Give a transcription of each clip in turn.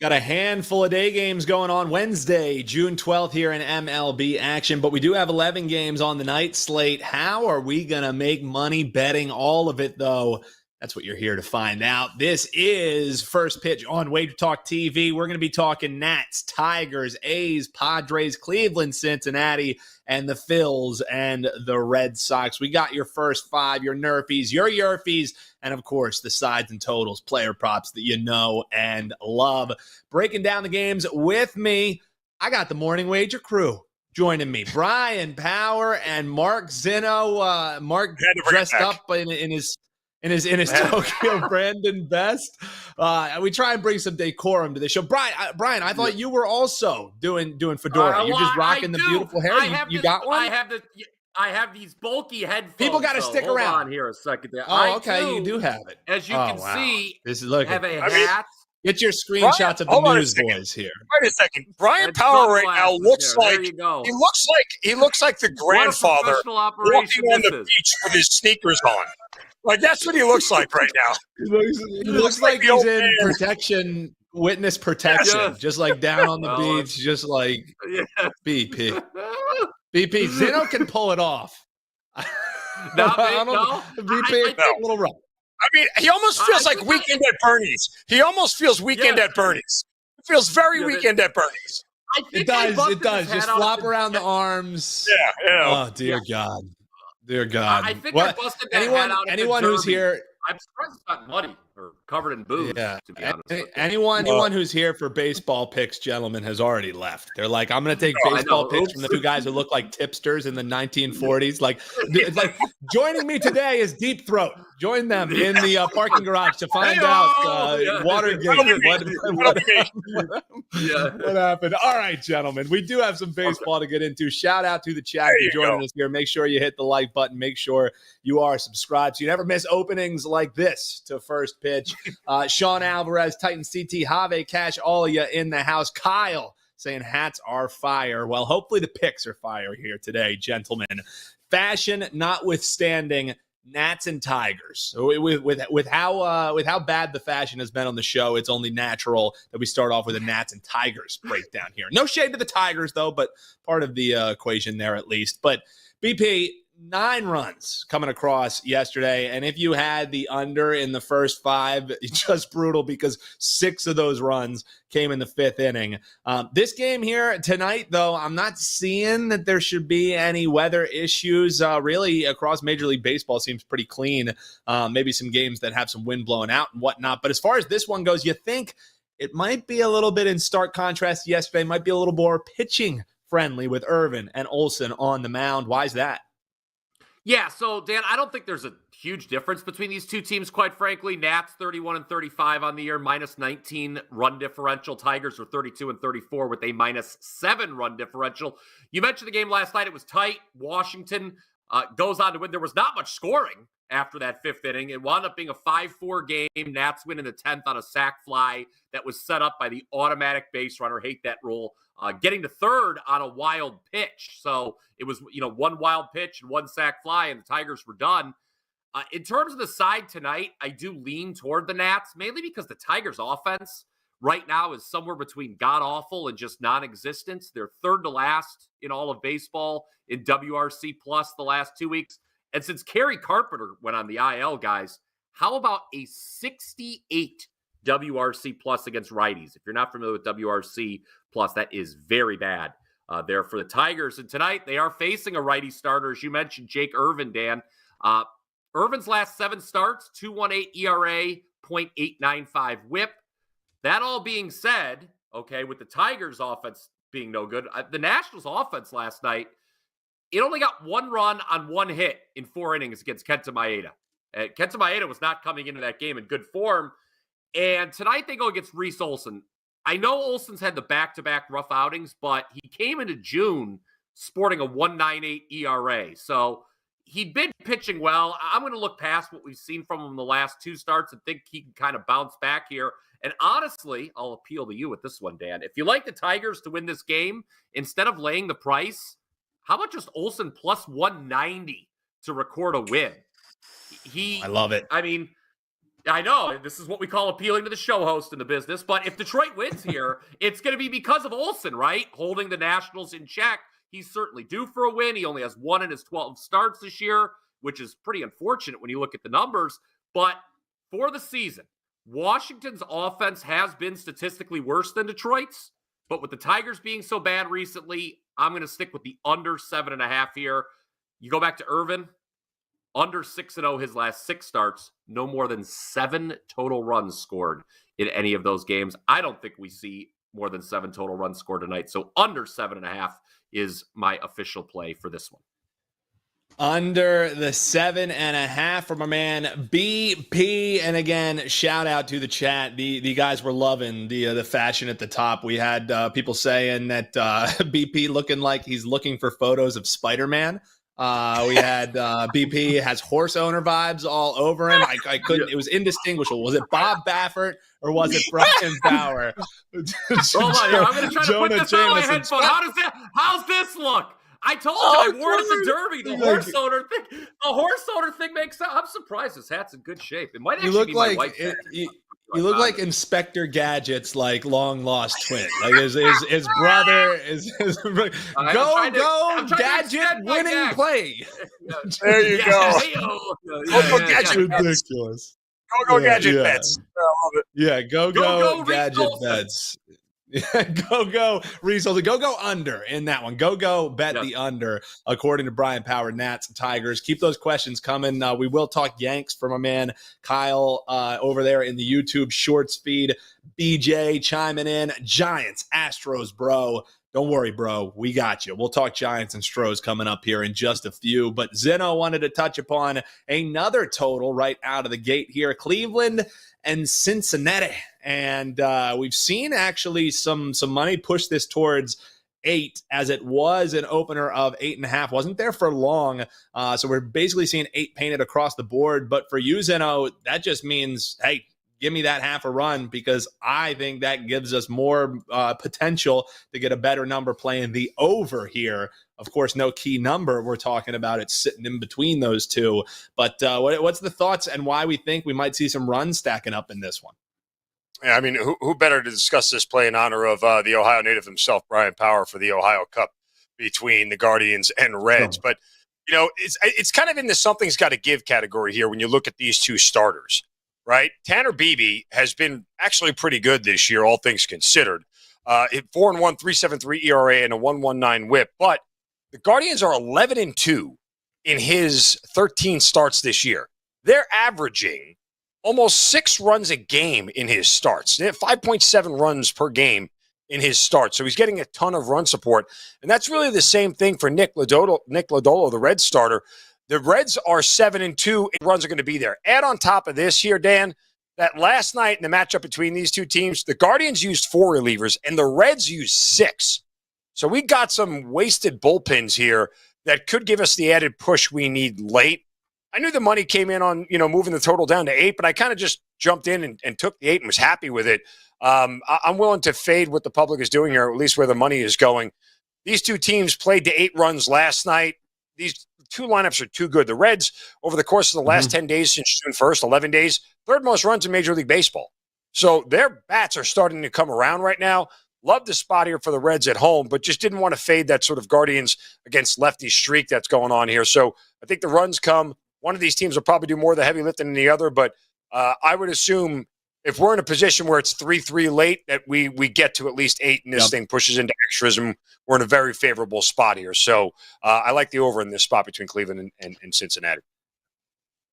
Got a handful of day games going on Wednesday, June 12th here in MLB action, but we do have 11 games on the night slate. How are we going to make money betting all of it, though? That's what you're here to find out. This is First Pitch on WagerTalk TV. We're going to be talking Nats, Tigers, A's, Padres, Cleveland, Cincinnati, and the Phillies and the Red Sox. We got your first five, your nerfies, your yerfies, and of course, the sides and totals, player props that you know and love. Breaking down the games with me, I got the Morning Wager crew joining me. Bryan Power and Mark Zinno. Mark dressed up in his Tokyo Brandon best. We try and bring some decorum to the show. Bryan, I thought you were also doing fedora. You're just rocking the beautiful hair. You got one? I have these bulky headphones. People got to stick hold around. Hold on here a second there. You do have it. As you can see, this is looking. Have a hat. Get your screenshots of the Newsboys here. Wait a second. Bryan Power right now looks like he looks like the grandfather walking on the beach with his sneakers on. Like that's what he looks like right now. He looks like he's in witness protection, just like down on the beach, just like BP. BP, Zinno can pull it off. BP, a little rough. I mean, he almost feels like Weekend at Bernie's. He almost feels Weekend at Bernie's. It feels very Weekend at Bernie's. It does. Just flop around the arms. Yeah. Oh, dear God. Dear God. I think I busted that hat out. Anyone who's here. I'm surprised it's not muddy or covered in booze, to be honest. Anyone who's here for baseball picks, gentlemen, has already left. They're like, I'm going to take baseball picks from the two guys who look like tipsters in the 1940s. Like joining me today is Deep Throat. Join them in the parking garage to find out Watergate. What happened? All right, gentlemen. We do have some baseball to get into. Shout out to the chat for joining us here. Make sure you hit the like button. Make sure you are subscribed so you never miss openings like this to First Pitch. Sean Alvarez, Titan CT, Have, Cash, all of you in the house. Kyle saying hats are fire. Well, hopefully the picks are fire here today, gentlemen. Fashion notwithstanding, Nats and Tigers. With how bad the fashion has been on the show, it's only natural that we start off with a Nats and Tigers breakdown here. No shade to the Tigers, though, but part of the equation there at least. But BP, 9 runs coming across yesterday, and if you had the under in the first 5, it's just brutal because 6 of those runs came in the 5th inning. This game here tonight, though, I'm not seeing that there should be any weather issues. Really, across Major League Baseball seems pretty clean. Maybe some games that have some wind blowing out and whatnot. But as far as this one goes, you think it might be a little bit in stark contrast to yesterday, might be a little more pitching friendly with Irvin and Olsen on the mound. Why is that? Yeah, so Dan, I don't think there's a huge difference between these two teams, quite frankly. Nats 31-35 on the year, minus 19 run differential. Tigers are 32-34 with a minus 7 run differential. You mentioned the game last night. It was tight. Washington goes on to win. There was not much scoring after that 5th inning. It wound up being a 5-4 game. Nats win in the 10th on a sac fly that was set up by the automatic base runner. Hate that rule. Getting to 3rd on a wild pitch. So it was, 1 wild pitch and 1 sac fly, and the Tigers were done. In terms of the side tonight, I do lean toward the Nats, mainly because the Tigers' offense right now is somewhere between god-awful and just non-existent. They're 3rd to last in all of baseball in WRC plus the last 2 weeks. And since Kerry Carpenter went on the IL, guys, how about a 68 WRC plus against righties? If you're not familiar with WRC plus, that is very bad there for the Tigers. And tonight they are facing a righty starter, as you mentioned, Jake Irvin, Dan. Irvin's last 7 starts, 2.18 ERA, 0.895 whip. That all being said, okay, with the Tigers offense being no good, the Nationals offense last night, it only got 1 run on 1 hit in 4 innings against Kenta Maeda. Kenta Maeda was not coming into that game in good form. And tonight they go against Reese Olson. I know Olson's had the back-to-back rough outings, but he came into June sporting a 1.98 ERA. So he'd been pitching well. I'm going to look past what we've seen from him in the last 2 starts and think he can kind of bounce back here. And honestly, I'll appeal to you with this one, Dan. If you like the Tigers to win this game, instead of laying the price, how about just Olsen plus 190 to record a win? I love it. I mean, I know. This is what we call appealing to the show host in the business. But if Detroit wins here, it's going to be because of Olsen, right? Holding the Nationals in check. He's certainly due for a win. He only has 1 in his 12 starts this year, which is pretty unfortunate when you look at the numbers. But for the season, Washington's offense has been statistically worse than Detroit's. But with the Tigers being so bad recently, I'm going to stick with the under 7.5 here. You go back to Irvin, under 6-0 his last 6 starts, no more than 7 total runs scored in any of those games. I don't think we see more than 7 total runs scored tonight. So under 7.5 is my official play for this one. Under the 7.5 from our man BP. And again, shout out to the chat. The guys were loving the fashion at the top. We had people saying that BP looking like he's looking for photos of Spider-Man. We had BP has horse owner vibes all over him. I couldn't. It was indistinguishable. Was it Bob Baffert or was it Brian Bauer? Hold on, I'm going to try to put this on my headphone. How's this look? I told you I wore it at the Derby. The horse owner thing makes sense. I'm surprised his hat's in good shape. It might actually be my wife's hat. You look like Inspector Gadget's like long lost twin. Like his brother is go Gadget winning play. There you go. Go Gadget ridiculous. Go Gadget bets. Yeah, go Gadget bets. Go results. Go under in that one. Go bet the under according to Brian Power. Nats and Tigers. Keep those questions coming. We will talk Yanks from my man Kyle over there in the YouTube Shorts feed. BJ chiming in. Giants, Astros, bro. Don't worry, bro. We got you. We'll talk Giants and Stros coming up here in just a few. But Zinno wanted to touch upon another total right out of the gate here. Cleveland and Cincinnati. And we've seen actually some money push this towards 8, as it was an opener of 8.5. Wasn't there for long. So we're basically seeing 8 painted across the board. But for you, Zinno, that just means, hey, give me that half a run, because I think that gives us more potential to get a better number playing the over here. Of course, no key number we're talking about. It's sitting in between those two. But what's the thoughts and why we think we might see some runs stacking up in this one? Yeah, I mean, who better to discuss this play in honor of the Ohio native himself, Brian Power, for the Ohio Cup between the Guardians and Reds. But, you know, it's kind of in the something's got to give category here when you look at these two starters, right? Tanner Beebe has been actually pretty good this year, all things considered. 4-1, 3.73 ERA and a 1.19 WHIP. But the Guardians are 11-2 in his 13 starts this year. They're averaging almost 6 runs a game in his starts. They have 5.7 runs per game in his starts. So he's getting a ton of run support. And that's really the same thing for Nick Lodolo, the Reds starter. The Reds are 7-2. Runs are going to be there. Add on top of this here, Dan, that last night in the matchup between these two teams, the Guardians used 4 relievers and the Reds used 6. So we got some wasted bullpens here that could give us the added push we need late. I knew the money came in on, moving the total down to 8, but I kind of just jumped in and took the 8 and was happy with it. I'm willing to fade what the public is doing here, or at least where the money is going. These two teams played to 8 runs last night. These two lineups are too good. The Reds, over the course of the last 10 days since June 1st, 11 days, 3rd most runs in Major League Baseball. So their bats are starting to come around right now. Love the spot here for the Reds at home, but just didn't want to fade that sort of Guardians against lefty streak that's going on here. So I think the runs come. One of these teams will probably do more of the heavy lifting than the other, but I would assume if we're in a position where it's 3-3 late, that we get to at least 8 and this thing pushes into extras, and we're in a very favorable spot here. So I like the over in this spot between Cleveland and Cincinnati.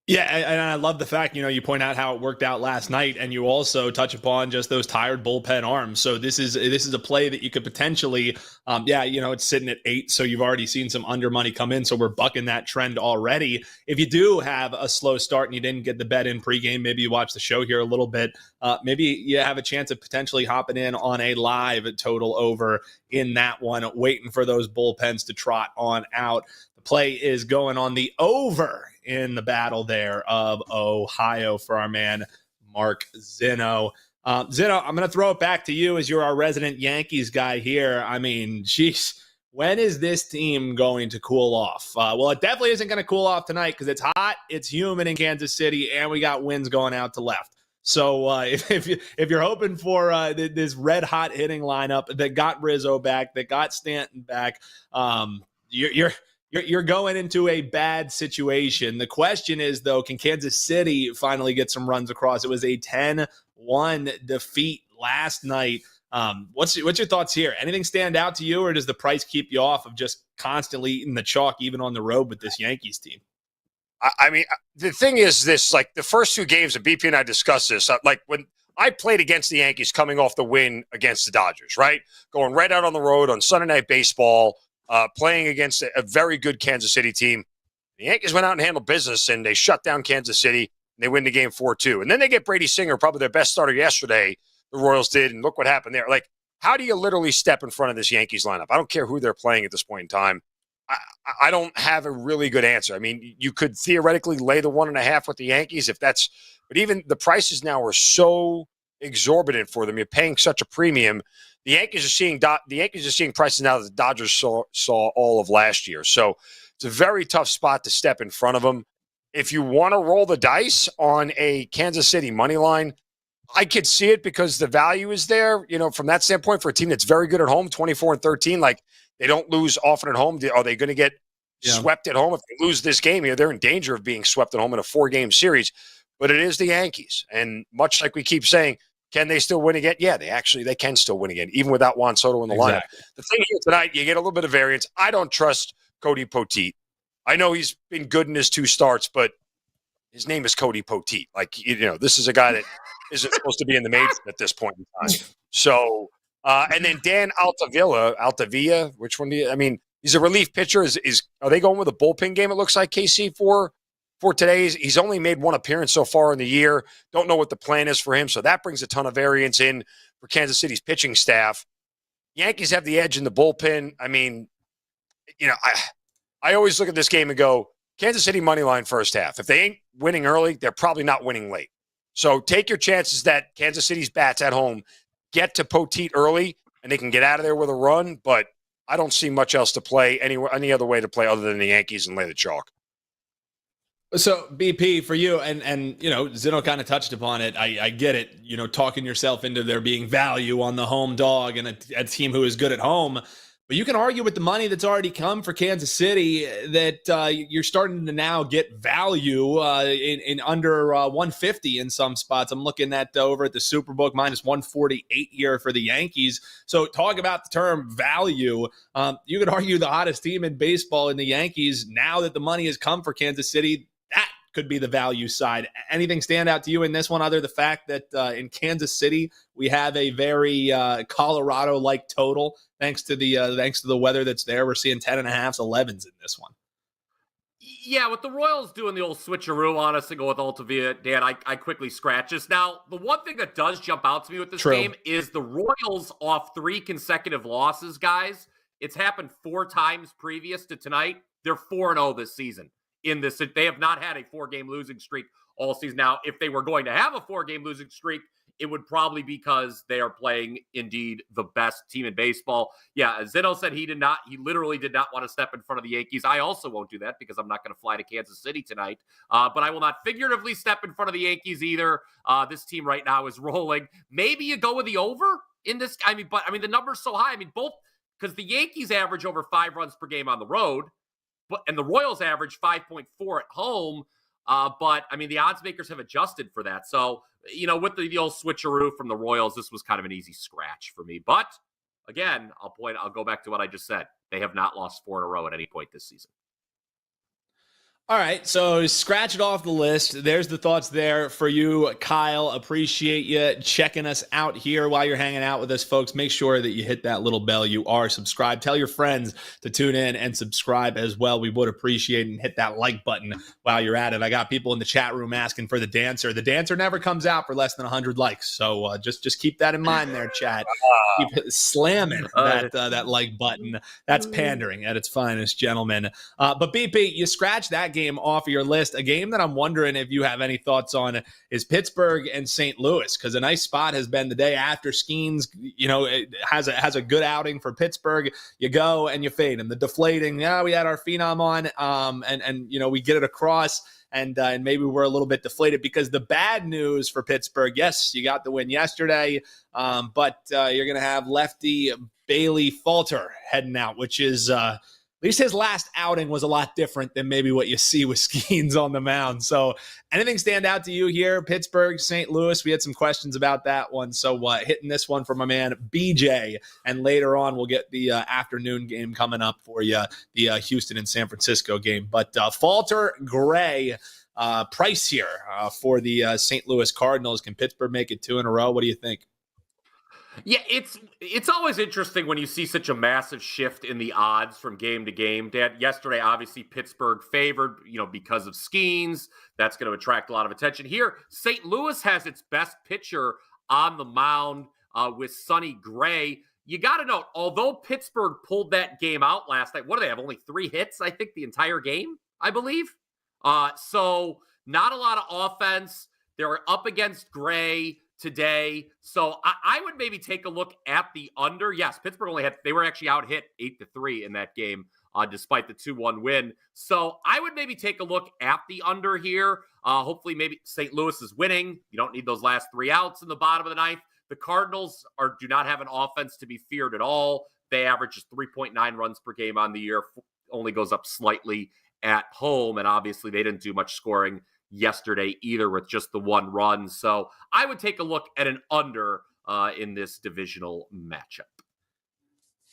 Yeah, and I love the fact, you point out how it worked out last night, and you also touch upon just those tired bullpen arms. So this is a play that you could potentially, it's sitting at 8, so you've already seen some under money come in, so we're bucking that trend already. If you do have a slow start and you didn't get the bet in pregame, maybe you watch the show here a little bit, maybe you have a chance of potentially hopping in on a live total over in that one, waiting for those bullpens to trot on out. The play is going on the over in the battle there of Ohio for our man Mark Zinno. Zinno, I'm going to throw it back to you as you're our resident Yankees guy here. I mean, geez, when is this team going to cool off? Well, it definitely isn't going to cool off tonight because it's hot, it's humid in Kansas City, and we got winds going out to left. So if you're hoping for this red hot hitting lineup that got Rizzo back, that got Stanton back, you're going into a bad situation. The question is, though, can Kansas City finally get some runs across? It was a 10-1 defeat last night. What's your thoughts here? Anything stand out to you, or does the price keep you off of just constantly eating the chalk, even on the road with this Yankees team? I mean, the thing is this, like the first two games of BP and I discussed this, like when I played against the Yankees coming off the win against the Dodgers, right? Going right out on the road on Sunday Night Baseball, playing against a very good Kansas City team. The Yankees went out and handled business, and they shut down Kansas City, and they win the game 4-2. And then they get Brady Singer, probably their best starter yesterday, the Royals did, and look what happened there. Like, how do you literally step in front of this Yankees lineup? I don't care who they're playing at this point in time. I don't have a really good answer. I mean, you could theoretically lay the 1.5 with the Yankees if that's, but even the prices now are so exorbitant for them. You're paying such a premium. The Yankees are seeing prices now that the Dodgers saw all of last year. So it's a very tough spot to step in front of them. If you want to roll the dice on a Kansas City money line, I could see it because the value is there, from that standpoint for a team that's very good at home, 24-13. Like, they don't lose often at home. Are they going to get swept at home? If they lose this game, they're in danger of being swept at home in a 4-game series. But it is the Yankees. And much like we keep saying, can they still win again? Yeah, they can still win again, even without Juan Soto in the lineup. The thing here tonight, you get a little bit of variance. I don't trust Cody Poteet. I know he's been good in his 2 starts, but his name is Cody Poteet. Like, this is a guy that isn't supposed to be in the majors at this point in time. So, and then Dan Altavilla, which one he's a relief pitcher. Are they going with a bullpen game, it looks like, KC, for today? He's only made 1 appearance so far in the year. Don't know what the plan is for him. So that brings a ton of variance in for Kansas City's pitching staff. Yankees have the edge in the bullpen. I mean, I always look at this game and go, Kansas City money line first half. If they ain't winning early, they're probably not winning late. So take your chances that Kansas City's bats at home get to Poteet early and they can get out of there with a run, but I don't see much else to play any other way to play other than the Yankees and lay the chalk. So BP for you, and Zinno kind of touched upon it. I get it, talking yourself into there being value on the home dog and a team who is good at home. But you can argue with the money that's already come for Kansas City that you're starting to now get value in under 150 in some spots. I'm looking at over at the Superbook minus 148 here for the Yankees. So talk about the term value. You could argue the hottest team in baseball in the Yankees now that the money has come for Kansas City. That could be the value side. Anything stand out to you in this one other than the fact that in Kansas City we have a very Colorado-like total thanks to the weather that's there? We're seeing 10.5s, 11s in this one. Yeah, with the Royals doing the old switcheroo on us and go with Altavia, Dan, I quickly scratch this. Now, the one thing that does jump out to me with this game is the Royals off 3 consecutive losses, guys. It's happened 4 times previous to tonight. They're 4-0 this season. They have not had a 4-game losing streak all season. Now, if they were going to have a 4-game losing streak, it would probably be because they are playing indeed the best team in baseball. Yeah, Zinno said he literally did not want to step in front of the Yankees. I also won't do that because I'm not going to fly to Kansas City tonight. But I will not figuratively step in front of the Yankees either. This team right now is rolling. Maybe you go with the over in this. But the number's so high. Both because the Yankees average over 5 runs per game on the road. And the Royals average 5.4 at home. But the odds makers have adjusted for that. So, with the old switcheroo from the Royals, this was kind of an easy scratch for me. But again, I'll go back to what I just said. They have not lost 4 in a row at any point this season. All right, so scratch it off the list. There's the thoughts there for you, Kyle. Appreciate you checking us out here while you're hanging out with us, folks. Make sure that you hit that little bell. You are subscribed. Tell your friends to tune in and subscribe as well. We would appreciate it, and hit that like button while you're at it. I got people in the chat room asking for the dancer. The dancer never comes out for less than 100 likes, so just keep that in mind there, chat. Keep slamming that like button. That's pandering at its finest, gentlemen. But BP, you scratch that that game off of your list. A game that I'm wondering if you have any thoughts on is Pittsburgh and St. Louis, because a nice spot has been the day after Skeens, it has a good outing for Pittsburgh. You go and you fade him. The deflating, we had our phenom on, and we get it across. And maybe we're a little bit deflated because the bad news for Pittsburgh, yes, you got the win yesterday, but you're going to have lefty Bailey Falter heading out, which is at least his last outing was a lot different than maybe what you see with Skeens on the mound. So anything stand out to you here? Pittsburgh, St. Louis, we had some questions about that one. So hitting this one for my man BJ. And later on, we'll get the afternoon game coming up for you, the Houston and San Francisco game. But Falter, Gray, price here for the St. Louis Cardinals. Can Pittsburgh make it 2 in a row? What do you think? Yeah, it's always interesting when you see such a massive shift in the odds from game to game. Dad, yesterday, obviously, Pittsburgh favored, because of Skeens. That's going to attract a lot of attention. Here, St. Louis has its best pitcher on the mound with Sonny Gray. You got to note, although Pittsburgh pulled that game out last night, what do they have? Only 3 hits, I think, the entire game, I believe. So not a lot of offense. They're up against Gray today. So I would maybe take a look at the under. Yes, Pittsburgh they were actually out hit 8-3 in that game, despite the 2-1 win. So I would maybe take a look at the under here. Hopefully maybe St. Louis is winning. You don't need those last 3 outs in the bottom of the ninth. The Cardinals do not have an offense to be feared at all. They average just 3.9 runs per game on the year, only goes up slightly at home. And obviously they didn't do much scoring yesterday either with just the 1 run. So I would take a look at an under in this divisional matchup.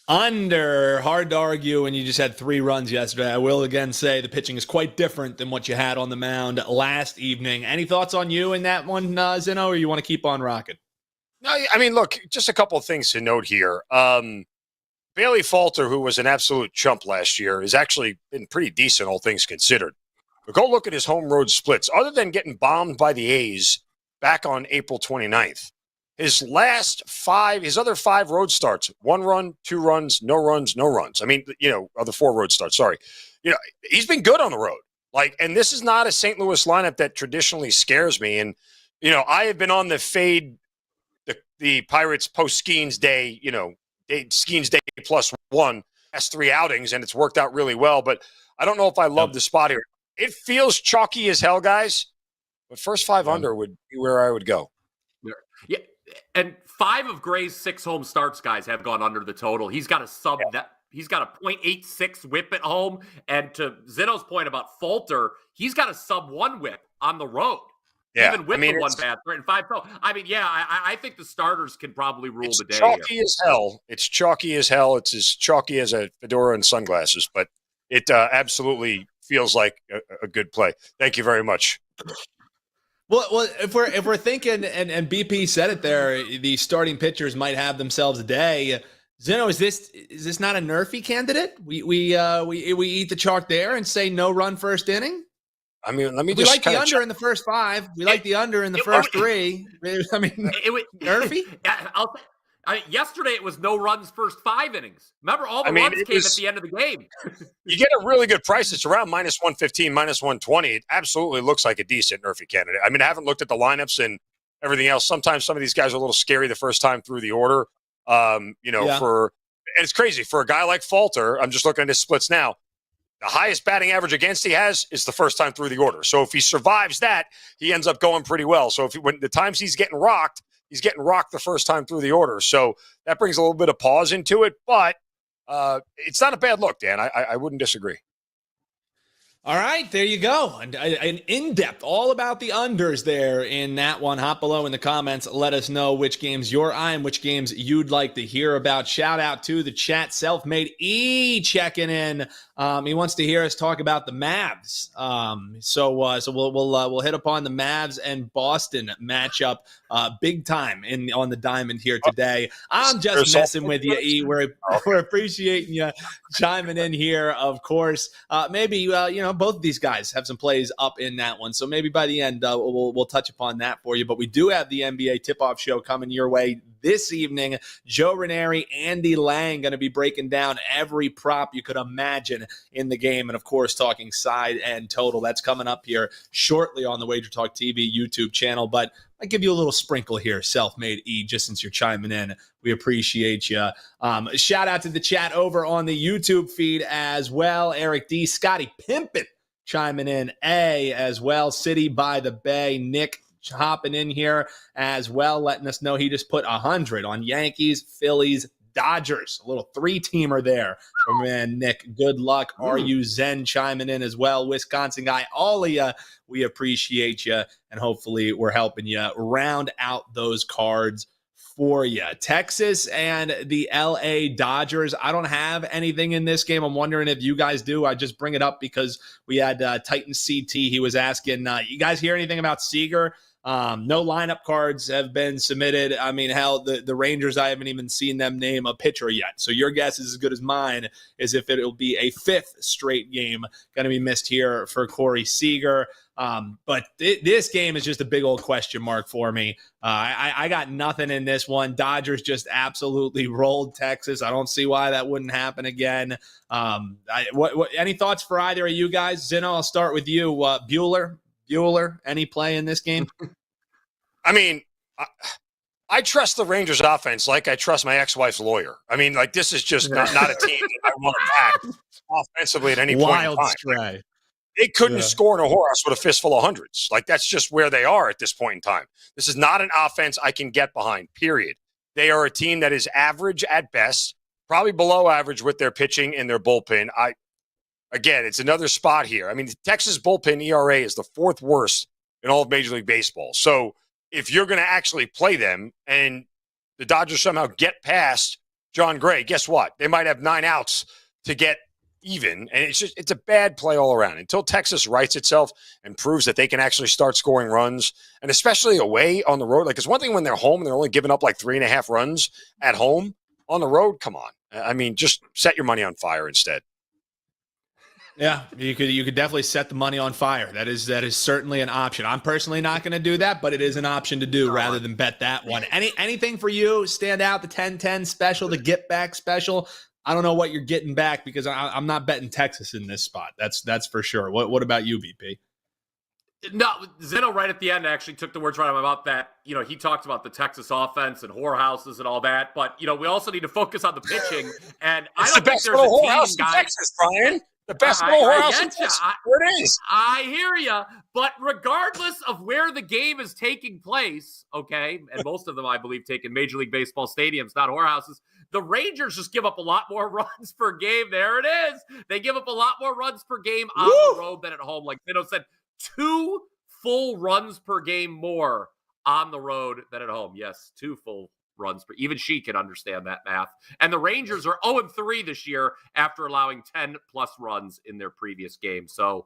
Under, hard to argue when you just had 3 runs yesterday. I will again say the pitching is quite different than what you had on the mound last evening. Any thoughts on you in that one, Zinno, or you want to keep on rocking? No, I mean, look, just a couple of things to note here. Bailey Falter, who was an absolute chump last year, has actually been pretty decent, all things considered. But go look at his home road splits. Other than getting bombed by the A's back on April 29th, his other 5 road starts, 1 run, 2 runs, no runs, no runs. I mean, other 4 road starts, sorry. He's been good on the road. And this is not a St. Louis lineup that traditionally scares me. And, I have been on the fade, the Pirates post-Skeens day, Skeens day +1, last 3 outings, and it's worked out really well. But I don't know if I love the spot here. It feels chalky as hell, guys. But first 5 under would be where I would go. Yeah, and 5 of Gray's 6 home starts, guys, have gone under the total. He's got a sub that he's got a .86 whip at home, and to Zinno's point about Falter, he's got a sub 1 whip on the road. Yeah, even with the 1 bad threat and 5. So I think the starters can probably rule the day. It's chalky as hell. It's chalky as hell. It's as chalky as a fedora and sunglasses, but it absolutely feels like a good play. Thank you very much. Well, if we're thinking, and BP said it there, the starting pitchers might have themselves a day. Zinno, is this not a nerfy candidate? We eat the chalk there and say no run first inning. I mean, let me just. We like the under in the first 5. We like the under in the first 3. I mean, nerfy. Yesterday it was no runs first 5 innings. Remember, all the runs came at the end of the game. You get a really good price. It's around -115, -120. It absolutely looks like a decent nerfy candidate. I mean, I haven't looked at the lineups and everything else. Sometimes some of these guys are a little scary the first time through the order. And it's crazy for a guy like Falter. I'm just looking at his splits now. The highest batting average against he has is the first time through the order. So if he survives that, he ends up going pretty well. So when the times he's getting rocked the first time through the order. So that brings a little bit of pause into it, but it's not a bad look, Dan. I wouldn't disagree. All right, there you go. An in-depth, all about the unders there in that one. Hop below in the comments. Let us know which games you're eyeing, which games you'd like to hear about. Shout out to the chat. Self-Made E checking in. He wants to hear us talk about the Mavs. So we'll hit upon the Mavs and Boston matchup big time on the diamond here today. I'm just messing with you, E. We're appreciating you chiming in here, of course. Maybe both of these guys have some plays up in that one, so maybe by the end we'll touch upon that for you. But we do have the NBA tip-off show coming your way this evening. Joe Ranieri, Andy Lang going to be breaking down every prop you could imagine in the game. And, of course, talking side and total. That's coming up here shortly on the WagerTalk TV YouTube channel. But I give you a little sprinkle here, Self-Made E, just since you're chiming in. We appreciate you. Shout out to the chat over on the YouTube feed as well. Eric D, Scotty Pimpin chiming in A as well. City by the Bay, Nick hopping in here as well, letting us know he just put 100 on Yankees, Phillies, Dodgers. A little 3-teamer there from Nick. Good luck. Are you Zen chiming in as well? Wisconsin guy, all of you, we appreciate you, and hopefully we're helping you round out those cards for you. Texas and the LA Dodgers. I don't have anything in this game. I'm wondering if you guys do. I just bring it up because we had Titan CT. He was asking, you guys hear anything about Seager? No lineup cards have been submitted. I mean, hell, the Rangers, I haven't even seen them name a pitcher yet. So your guess is as good as mine, is if it'll be a 5th straight game going to be missed here for Corey Seager. But this game is just a big old question mark for me. I got nothing in this one. Dodgers just absolutely rolled Texas. I don't see why that wouldn't happen again. Any thoughts for either of you guys? Zinno, I'll start with you. Bueller, any play in this game? I mean, I trust the Rangers offense like I trust my ex-wife's lawyer. I mean, like, this is just not a team that I want to back offensively at any point in time. Wild stray. They couldn't score in a whorehouse with a fistful of hundreds. Like, that's just where they are at this point in time. This is not an offense I can get behind, period. They are a team that is average at best, probably below average with their pitching and their bullpen. Again, it's another spot here. I mean, the Texas bullpen ERA is the 4th worst in all of Major League Baseball. So if you're going to actually play them and the Dodgers somehow get past John Gray, guess what? They might have 9 outs to get even. And it's a bad play all around. Until Texas rights itself and proves that they can actually start scoring runs, and especially away on the road. Like, it's one thing when they're home and they're only giving up like 3.5 runs at home. On the road, come on. I mean, just set your money on fire instead. Yeah, you could definitely set the money on fire. That is certainly an option. I'm personally not going to do that, but it is an option to do rather than bet that one. Anything for you stand out? The 10-10 special, the get back special. I don't know what you're getting back because I'm not betting Texas in this spot. That's for sure. What about you, BP? No, Zinno right at the end actually took the words right out of my mouth that, he talked about the Texas offense and whorehouses and all that, but, we also need to focus on the pitching. And I don't think there's a team, guys. Texas, Bryan. The best whorehouse in Texas. Where it is. I hear you, but regardless of where the game is taking place, okay, and most of them, I believe, take in Major League Baseball stadiums, not whorehouses, the Rangers just give up a lot more runs per game. There it is. They give up a lot more runs per game on the road than at home. Like Zinno said, 2 full runs per game more on the road than at home. Yes, 2 full runs per. Even she can understand that math. And the Rangers are 0-3 this year after allowing 10+ runs in their previous game. So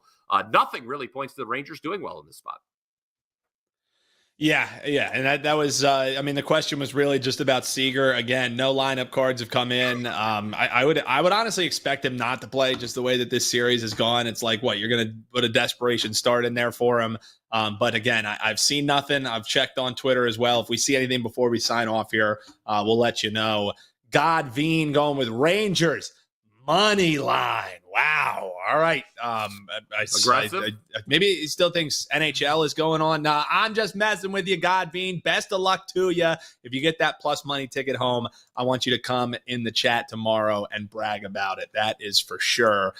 nothing really points to the Rangers doing well in this spot. Yeah, and that was. The question was really just about Seager. Again, no lineup cards have come in. I would honestly expect him not to play, just the way that this series has gone. It's like, what, you're going to put a desperation start in there for him. But again, I've seen nothing. I've checked on Twitter as well. If we see anything before we sign off here, we'll let you know. Godveen going with Rangers money line. Wow. All right. Aggressive. Maybe he still thinks NHL is going on. Nah, I'm just messing with you, Godbean. Best of luck to you. If you get that plus money ticket home, I want you to come in the chat tomorrow and brag about it. That is for sure.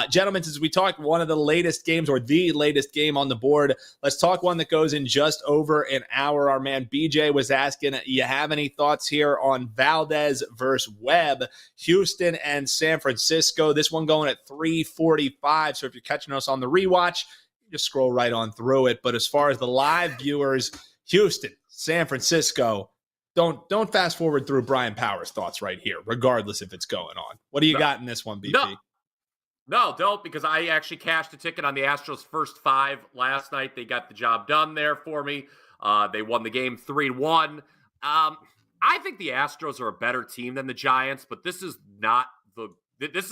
Gentlemen, since we talked one of the latest games or the latest game on the board, let's talk one that goes in just over an hour. Our man BJ was asking, you have any thoughts here on Valdez versus Webb, Houston and San Francisco? This one going at 3:45. So if you're catching us on the rewatch, you just scroll right on through it. But as far as the live viewers, Houston, San Francisco, don't fast forward through Brian Power's thoughts right here, regardless if it's going on. What do you got in this one, BP? No, don't, because I actually cashed a ticket on the Astros' first 5 last night. They got the job done there for me. They won the game 3-1. I think the Astros are a better team than the Giants, but this is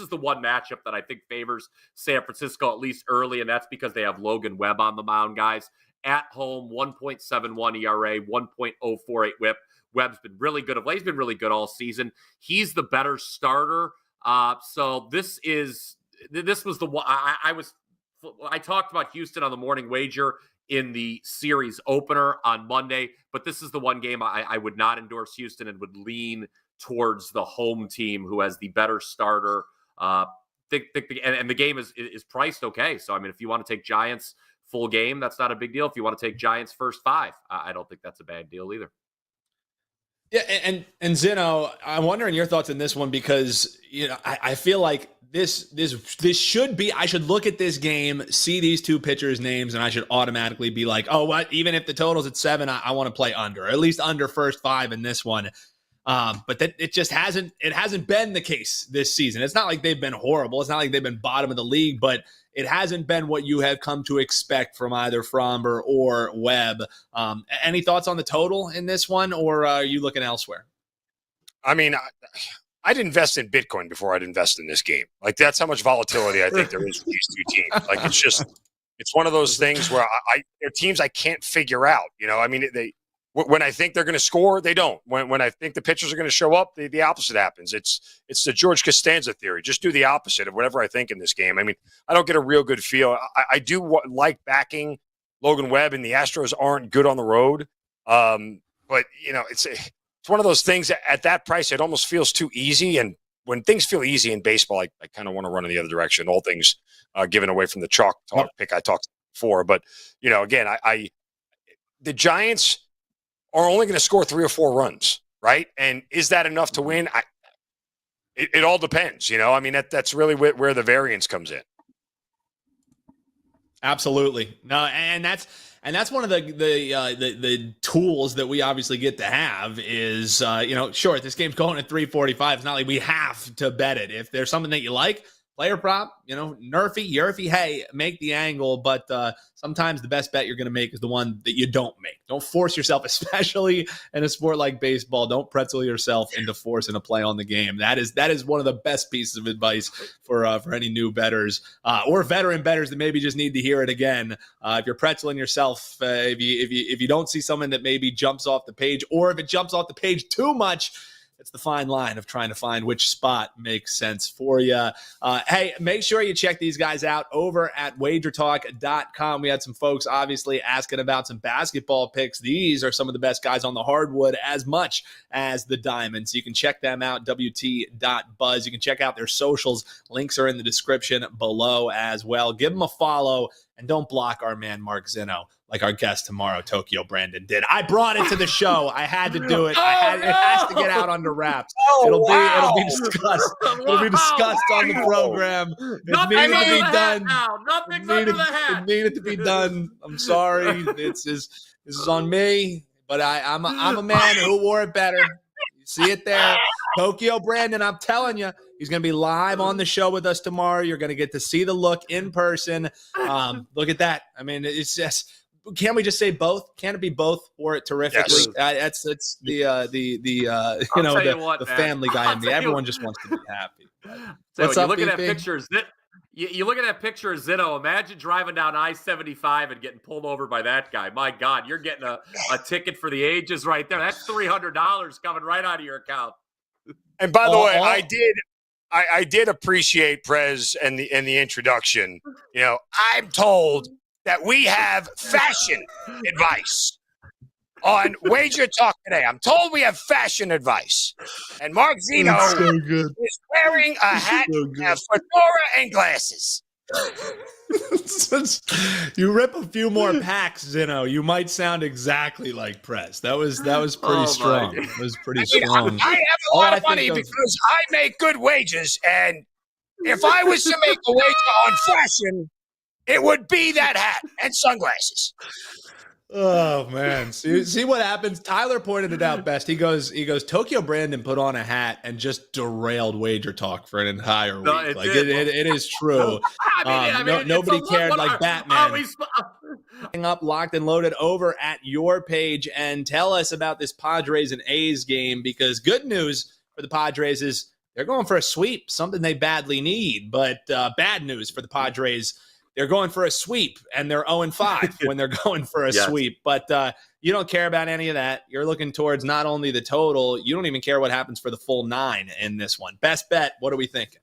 the one matchup that I think favors San Francisco, at least early, and that's because they have Logan Webb on the mound, guys. At home, 1.71 ERA, 1.048 whip. Webb's been really good of late. He's been really good all season. He's the better starter. So this was the one I talked about Houston on the morning wager in the series opener on Monday, but this is the one game I would not endorse Houston and would lean towards the home team who has the better starter. And the game is priced okay. So, I mean, if you want to take Giants full game, that's not a big deal. If you want to take Giants first 5, I don't think that's a bad deal either. Yeah, and Zinno, I'm wondering your thoughts on this one because I feel like this should be. I should look at this game, see these two pitchers' names, and I should automatically be like, oh, what? Even if the total's at 7, I want to play under, or at least under first 5 in this one. But that it just hasn't been the case this season. It's not like they've been horrible. It's not like they've been bottom of the league, but it hasn't been what you have come to expect from either Fromber or Webb. Any thoughts on the total in this one, or are you looking elsewhere? I mean, I'd invest in Bitcoin before I'd invest in this game. Like, that's how much volatility I think there is with these two teams. Like, it's one of those things where they're teams I can't figure out. I mean, when I think they're going to score, they don't. When I think the pitchers are going to show up, the opposite happens. It's the George Costanza theory. Just do the opposite of whatever I think in this game. I mean, I don't get a real good feel. I do like backing Logan Webb, and the Astros aren't good on the road. But it's one of those things at that price, it almost feels too easy. And when things feel easy in baseball, I kind of want to run in the other direction. All things given away from the chalk talk pick I talked before. But, again, the Giants are only going to score 3 or 4 runs, right? And is that enough to win? It all depends, I mean, that's really where the variance comes in. Absolutely. No, and that's one of the tools that we obviously get to have is, sure, this game's going at 345. It's not like we have to bet it. If there's something that you like, player prop, nerfy, yerfy, hey, make the angle. But sometimes the best bet you're going to make is the one that you don't make. Don't force yourself, especially in a sport like baseball. Don't pretzel yourself into forcing a play on the game. That is one of the best pieces of advice for any new bettors or veteran bettors that maybe just need to hear it again. If you're pretzeling yourself, if you don't see someone that maybe jumps off the page, or if it jumps off the page too much, it's the fine line of trying to find which spot makes sense for you. Hey, make sure you check these guys out over at WagerTalk.com. We had some folks obviously asking about some basketball picks. These are some of the best guys on the hardwood as much as the diamonds. You can check them out, WT.buzz. You can check out their socials. Links are in the description below as well. Give them a follow, and don't block our man Mark Zinno like our guest tomorrow, Tokyo Brandon, did. I brought it to the show. I had to do it. It has to get out under wraps. It'll be discussed. It'll be discussed on the program. It needed to be done. It needed to be done. I'm sorry. This is on me, but I'm a man who wore it better. You see it there. Tokyo Brandon, I'm telling you, he's going to be live on the show with us tomorrow. You're going to get to see the look in person. Look at that. I mean, it's just, can't we just say both? Can't it be both? Wore it terrifically. Yes. It's the family guy in me. Everyone just wants to be happy. What's up, look at that picture. You look at that picture of Zinno. Imagine driving down I-75 and getting pulled over by that guy. My God, you're getting a ticket for the ages right there. That's $300 coming right out of your account. And by the way, I did appreciate Prez and the introduction. I'm told that we have fashion advice on Wager Talk today. I'm told we have fashion advice. And Mark Zinno is wearing a hat, a fedora, and glasses. You rip a few more packs, Zinno, you might sound exactly like Prez. That was pretty strong. It was pretty strong. I have a lot of money because I make good wages, and if I was to make a wager on fashion, it would be that hat and sunglasses. Oh man, see what happens. Tyler pointed it out best. He goes. Tokyo Brandon put on a hat and just derailed Wager Talk for an entire week. It is true. Nobody cared like Batman. Up, locked and loaded over at your page, and tell us about this Padres and A's game, because good news for the Padres is they're going for a sweep, something they badly need. But bad news for the Padres. they're going for a sweep and they're 0-5 when they're going for a sweep. But you don't care about any of that. You're looking towards not only the total, you don't even care what happens for the full 9 in this one. Best bet, what are we thinking?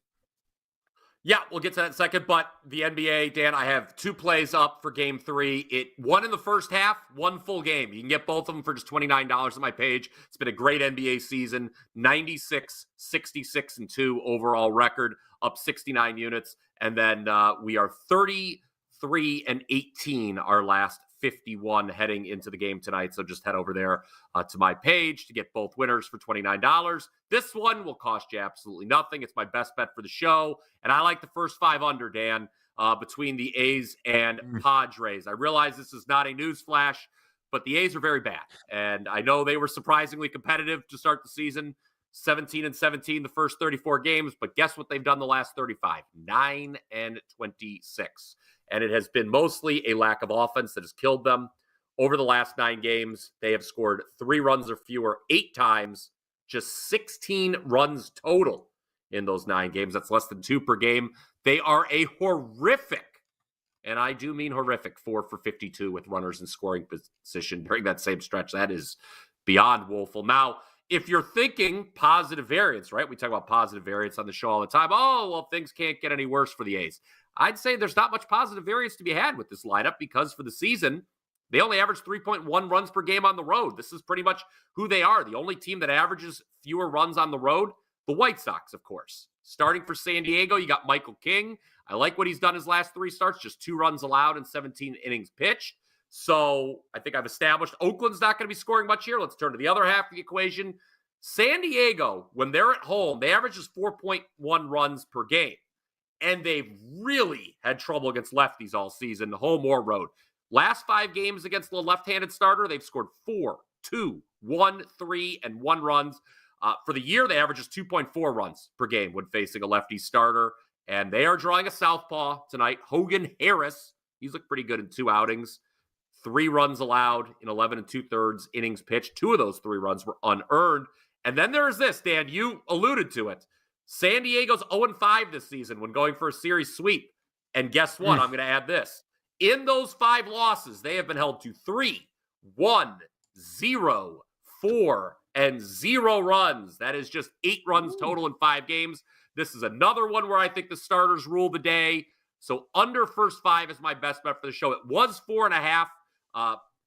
Yeah, we'll get to that in a second. But the NBA, Dan, I have 2 plays up for game 3. One in the first half, 1 full game. You can get both of them for just $29 on my page. It's been a great NBA season. 96, 66, and 2 overall record, up 69 units. And then we are 33 and 18, our last 51 heading into the game tonight. So just head over there to my page to get both winners for $29. This one will cost you absolutely nothing. It's my best bet for the show. And I like the first 5 under, Dan, between the A's and Padres. I realize this is not a news flash, but the A's are very bad. And I know they were surprisingly competitive to start the season, 17-17 the first 34 games. But guess what they've done the last 35? 9-26. And it has been mostly a lack of offense that has killed them. Over the last 9 games, they have scored 3 runs or fewer 8 times, just 16 runs total in those 9 games. That's less than 2 per game. They are a horrific, and I do mean horrific, 4 for 52 with runners in scoring position during that same stretch. That is beyond woeful. Now, if you're thinking positive variance, right? We talk about positive variance on the show all the time. Oh, well, things can't get any worse for the A's. I'd say there's not much positive variance to be had with this lineup because for the season, they only average 3.1 runs per game on the road. This is pretty much who they are. The only team that averages fewer runs on the road, the White Sox, of course. Starting for San Diego, you got Michael King. I like what he's done his last 3 starts, just 2 runs allowed in 17 innings pitched. So I think I've established Oakland's not going to be scoring much here. Let's turn to the other half of the equation. San Diego, when they're at home, they average just 4.1 runs per game. And they've really had trouble against lefties all season, home or road. Last 5 games against the left-handed starter, they've scored 4, 2, 1, 3, and 1 runs. For the year, they average just 2.4 runs per game when facing a lefty starter. And they are drawing a southpaw tonight. Hogan Harris, he's looked pretty good in 2 outings. 3 runs allowed in 11 2/3 innings pitched. 2 of those 3 runs were unearned. And then there is this, Dan, you alluded to it. San Diego's 0-5 this season when going for a series sweep. And guess what? I'm going to add this. In those 5 losses, they have been held to 3, 1, 0, 4, and 0 runs. That is just 8 runs total in 5 games. This is another one where I think the starters rule the day. So under first 5 is my best bet for the show. It was 4.5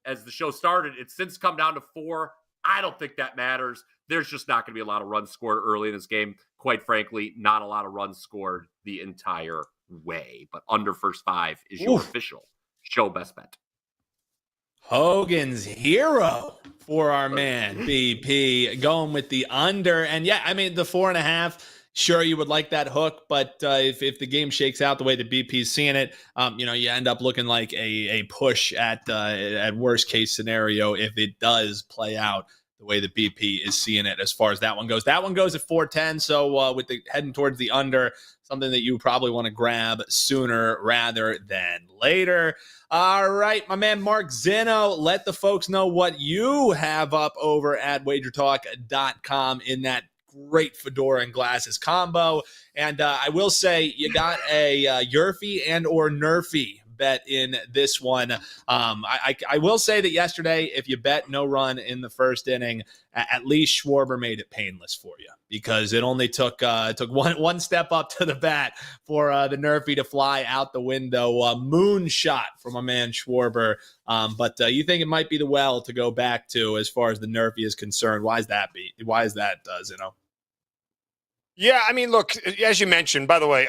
as the show started. It's since come down to 4. I don't think that matters. There's just not going to be a lot of runs scored early in this game. Quite frankly, not a lot of runs scored the entire way. But under first 5 is your official show best bet. Hogan's hero for our man, BP, going with the under. And yeah, I mean, the 4.5, sure, you would like that hook, but if the game shakes out the way that BP's seeing it, you end up looking like a push at worst case scenario if it does play out the way that BP is seeing it as far as that one goes. That one goes at 410, so with the heading towards the under, something that you probably want to grab sooner rather than later. All right, my man Mark Zinno, let the folks know what you have up over at WagerTalk.com in that great fedora and glasses combo. And I will say you got a Yerfy and or Nerfy bet in this one. I will say that yesterday, if you bet no run in the first inning, at least Schwarber made it painless for you because it only took one step up to the bat for the Nerfy to fly out the window. Moonshot from my man Schwarber. But you think it might be the well to go back to as far as the Nerfy is concerned. Why is that, Zinno? Yeah, I mean, look, as you mentioned, by the way,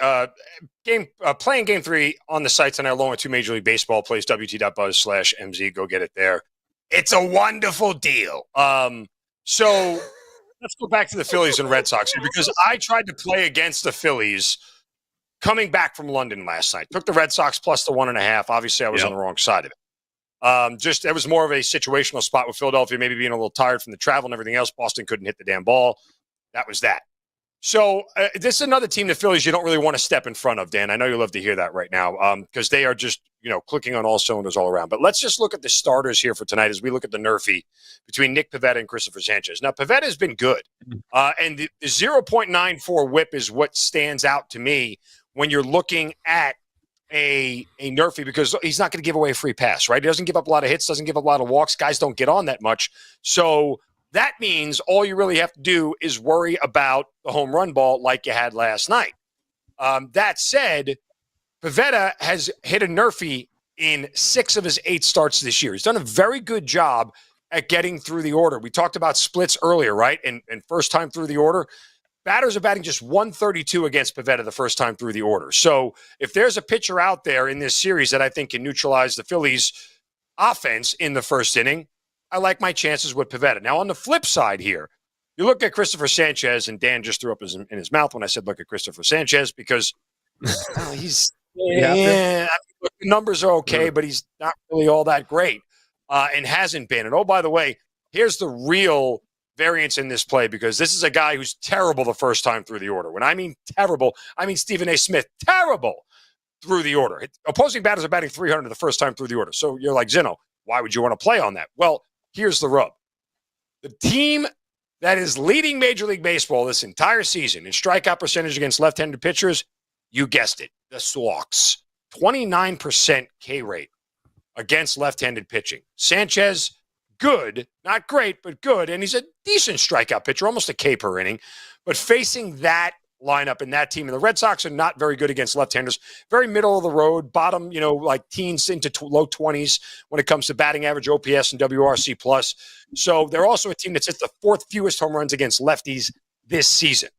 playing Game 3 on the site tonight along with 2 Major League Baseball plays, wt.buzz/MZ. Go get it there. It's a wonderful deal. So let's go back to the Phillies and Red Sox here because I tried to play against the Phillies coming back from London last night. Took the Red Sox plus the 1.5. Obviously, I was on the wrong side of it. It was more of a situational spot with Philadelphia, maybe being a little tired from the travel and everything else. Boston couldn't hit the damn ball. That was that. So this is another team, the Phillies, you don't really want to step in front of, Dan. I know you love to hear that right now because they are just, clicking on all cylinders all around. But let's just look at the starters here for tonight as we look at the Nerfy between Nick Pivetta and Christopher Sanchez. Now, Pivetta has been good, and the 0.94 whip is what stands out to me when you're looking at a Nerfy because he's not going to give away a free pass, right? He doesn't give up a lot of hits, doesn't give up a lot of walks. Guys don't get on that much. So that means all you really have to do is worry about the home run ball like you had last night. That said, Pivetta has hit a Nerfy in 6 of his 8 starts this year. He's done a very good job at getting through the order. We talked about splits earlier, right? And first time through the order. Batters are batting just 132 against Pivetta the first time through the order. So if there's a pitcher out there in this series that I think can neutralize the Phillies' offense in the first inning, I like my chances with Pivetta. Now, on the flip side here, you look at Christopher Sanchez, and Dan just threw up in his mouth when I said look at Christopher Sanchez because he's the numbers are okay, but he's not really all that great and hasn't been. And oh, by the way, here's the real variance in this play because this is a guy who's terrible the first time through the order. When I mean terrible, I mean Stephen A. Smith, terrible through the order. Opposing batters are batting 300 the first time through the order. So you're like, Zinno, why would you want to play on that? Well, here's the rub. The team that is leading Major League Baseball this entire season in strikeout percentage against left-handed pitchers, you guessed it, the Sox. 29% K rate against left-handed pitching. Sanchez, good, not great, but good. And he's a decent strikeout pitcher, almost a K per inning. But facing that lineup and that team, and the Red Sox are not very good against left-handers, very middle of the road, bottom, like teens into low 20s when it comes to batting average, OPS, and WRC plus. So they're also a team that's hit the 4th fewest home runs against lefties this season.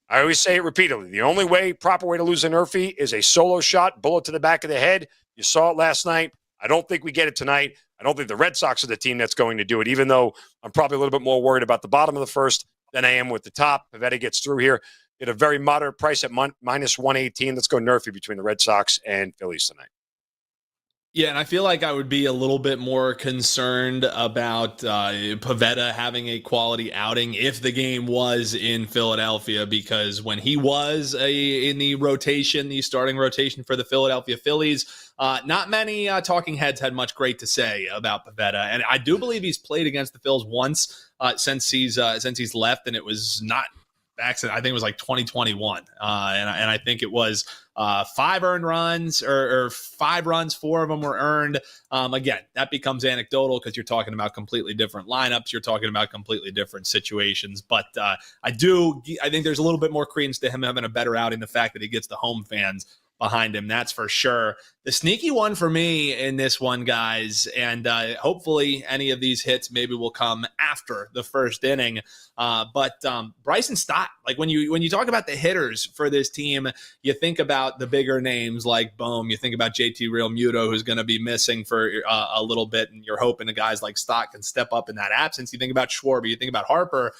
I always say it repeatedly. The proper way to lose an Nerfy is a solo shot, bullet to the back of the head. You saw it last night. I don't think we get it tonight. I don't think the Red Sox are the team that's going to do it, even though I'm probably a little bit more worried about the bottom of the first than I am with the top. Pivetta gets through here at a very moderate price at minus 118. Let's go Nerfy between the Red Sox and Phillies tonight. Yeah, and I feel like I would be a little bit more concerned about Pivetta having a quality outing if the game was in Philadelphia, because when he was in the starting rotation for the Philadelphia Phillies, not many talking heads had much great to say about Pivetta. And I do believe he's played against the Phils once since he's left, and it was not accident. I think it was like 2021, and I think it was 5 earned runs or 5 runs. 4 of them were earned. Again, that becomes anecdotal because you're talking about completely different lineups. You're talking about completely different situations. But I think there's a little bit more credence to him having a better outing. The fact that he gets the home fans behind him, that's for sure. The sneaky one for me in this one, guys, and hopefully any of these hits maybe will come after the first inning. But Bryson Stott, like when you talk about the hitters for this team, you think about the bigger names like Bohm. You think about JT Realmuto, who's going to be missing for a little bit, and you're hoping the guys like Stott can step up in that absence. You think about Schwarber. You think about Harper.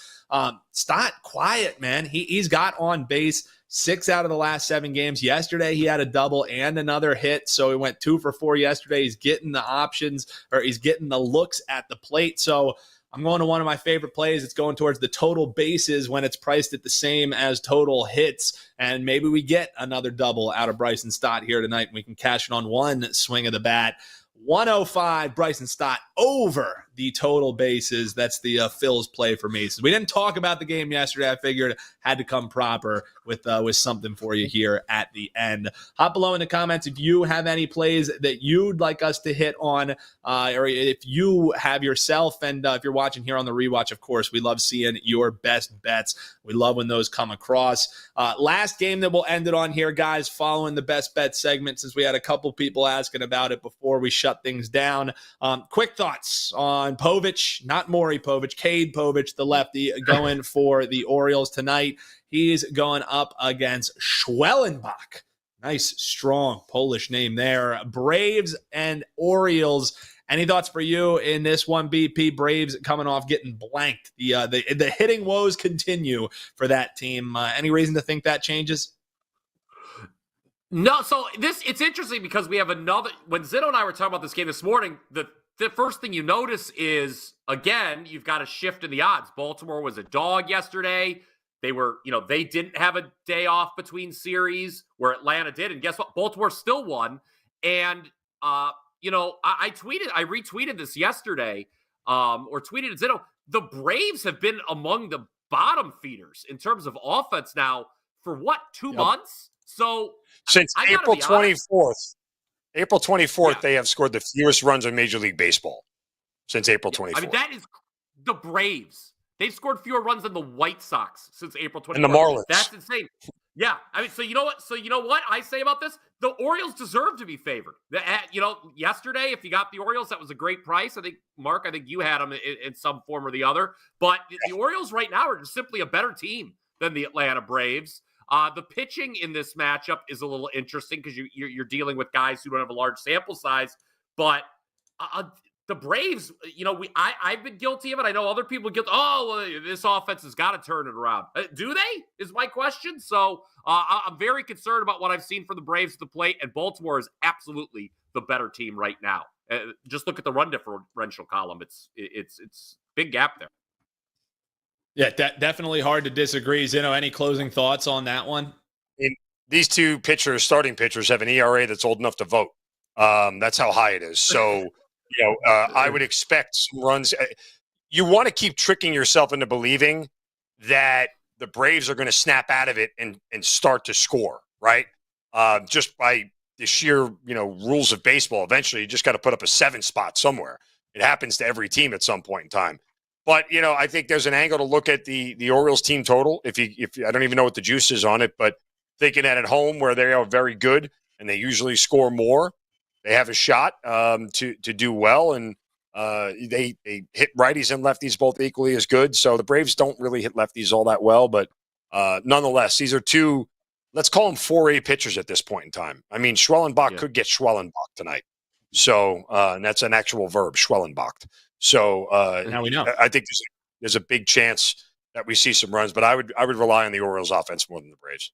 Stott, quiet, man. He's got on base 6 out of the last 7 games. Yesterday, he had a double and another hit, so he went 2 for 4 yesterday. He's getting the options, or he's getting the looks at the plate. So I'm going to one of my favorite plays. It's going towards the total bases when it's priced at the same as total hits. And maybe we get another double out of Bryson Stott here tonight, and we can cash it on one swing of the bat. 105, Bryson Stott over the total bases. That's the Phil's play for me. So we didn't talk about the game yesterday. I figured had to come proper with something for you here at the end. Hop below in the comments if you have any plays that you'd like us to hit on, or if you have yourself. And if you're watching here on the rewatch, of course, we love seeing your best bets. We love when those come across. Last game that we'll end it on here, guys, following the best bet segment, since we had a couple people asking about it before we shut things down. Quick thoughts on Povich, not Maury Povich, Cade Povich, the lefty, going for the Orioles tonight. He's going up against Schwellenbach. Nice, strong Polish name there. Braves and Orioles. Any thoughts for you in this one, BP? Braves coming off getting blanked. The hitting woes continue for that team. Any reason to think that changes? No, so it's interesting because we have another. When Zinno and I were talking about this game this morning, the first thing you notice is, again, you've got a shift in the odds. Baltimore was a dog yesterday. They didn't have a day off between series where Atlanta did. And guess what? Baltimore still won. And, I retweeted this yesterday, or tweeted at Zinno. The Braves have been among the bottom feeders in terms of offense now for what, 2 months? So since April 24th. April 24th, they have scored the fewest runs in Major League Baseball since April 24th. I mean, that is the Braves. They've scored fewer runs than the White Sox since April 24th. And the Marlins. That's insane. Yeah. I mean, so you know what? I say about this? The Orioles deserve to be favored. Yesterday, if you got the Orioles, that was a great price. I think, Mark, you had them in some form or the other. But the Orioles right now are just simply a better team than the Atlanta Braves. The pitching in this matchup is a little interesting because you're dealing with guys who don't have a large sample size. But the Braves, I've been guilty of it. I know other people guilty. Oh, well, this offense has got to turn it around. Do they? Is my question. So I'm very concerned about what I've seen from the Braves at the plate, and Baltimore is absolutely the better team right now. Just look at the run differential column. It's big gap there. Yeah, definitely hard to disagree. Zinno, any closing thoughts on that one? These two starting pitchers, have an ERA that's old enough to vote. That's how high it is. So. I would expect some runs. You want to keep tricking yourself into believing that the Braves are going to snap out of it and start to score, right? Just by the sheer, rules of baseball. Eventually, you just got to put up a 7 spot somewhere. It happens to every team at some point in time. But, I think there's an angle to look at the Orioles team total. If I don't even know what the juice is on it, but thinking that at home where they are very good and they usually score more, they have a shot to do well, and they hit righties and lefties both equally as good. So the Braves don't really hit lefties all that well, but nonetheless, these are two, let's call them 4A pitchers at this point in time. I mean, Schwellenbach could get Schwellenbach tonight. So, and that's an actual verb, Schwellenbach. So now we know. I think there's a big chance that we see some runs, but I would rely on the Orioles offense more than the Braves.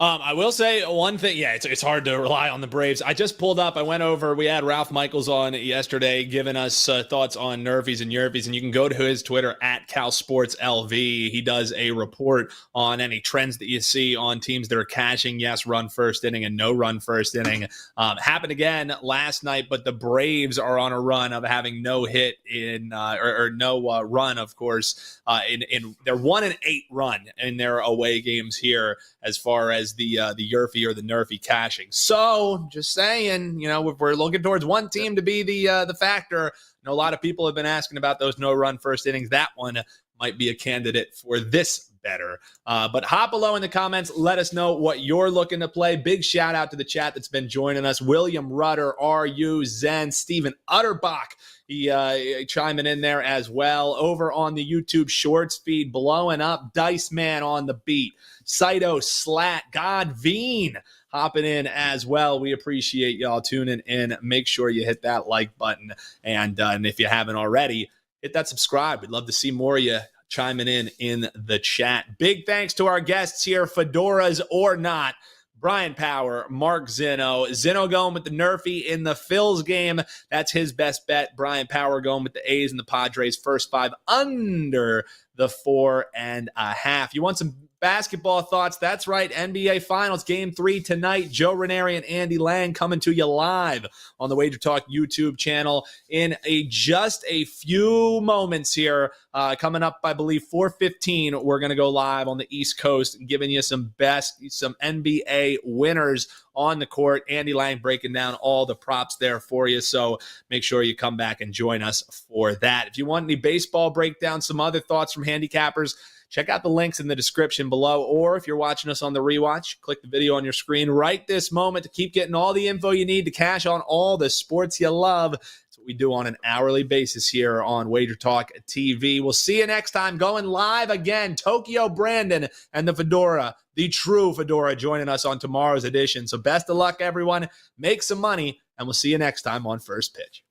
I will say one thing. Yeah, it's hard to rely on the Braves. I just pulled up. I went over. We had Ralph Michaels on yesterday giving us thoughts on Nerfies and Yerfies, and you can go to his Twitter at CalSportsLV. He does a report on any trends that you see on teams that are cashing yes run first inning and no run first inning. Happened again last night, but the Braves are on a run of having no hit in or no run, of course. In their 1-8 run in their away games here, as far as the Yerfie or the Nerfie cashing. So just saying, if we're looking towards one team to be the factor, I know a lot of people have been asking about those no run first innings. That one might be a candidate for this better. But hop below in the comments. Let us know what you're looking to play. Big shout out to the chat that's been joining us. William Rudder, RU, Zen, Stephen Utterbach. He chiming in there as well. Over on the YouTube Shorts feed, blowing up. Dice Man on the beat. Saito, Slat, God Veen hopping in as well. We appreciate y'all tuning in. Make sure you hit that like button. And if you haven't already, hit that subscribe. We'd love to see more of you chiming in the chat. Big thanks to our guests here, Fedoras or not. Bryan Power, Mark Zinno. Zinno going with the Nerfie in the Phils game. That's his best bet. Bryan Power going with the A's and the Padres. First 5 under the 4.5. You want some basketball thoughts? That's right. NBA Finals Game 3 tonight. Joe Ranieri and Andy Lang coming to you live on the WagerTalk YouTube channel in just a few moments here. Coming up, I believe, 4:15, we're going to go live on the East Coast, giving you some NBA winners on the court. Andy Lang breaking down all the props there for you. So make sure you come back and join us for that. If you want any baseball breakdown, some other thoughts from handicappers, check out the links in the description below. Or if you're watching us on the rewatch, click the video on your screen right this moment to keep getting all the info you need to cash on all the sports you love. That's what we do on an hourly basis here on WagerTalk TV. We'll see you next time. Going live again, Tokyo Brandon and the Fedora, the true Fedora, joining us on tomorrow's edition. So best of luck, everyone. Make some money, and we'll see you next time on First Pitch.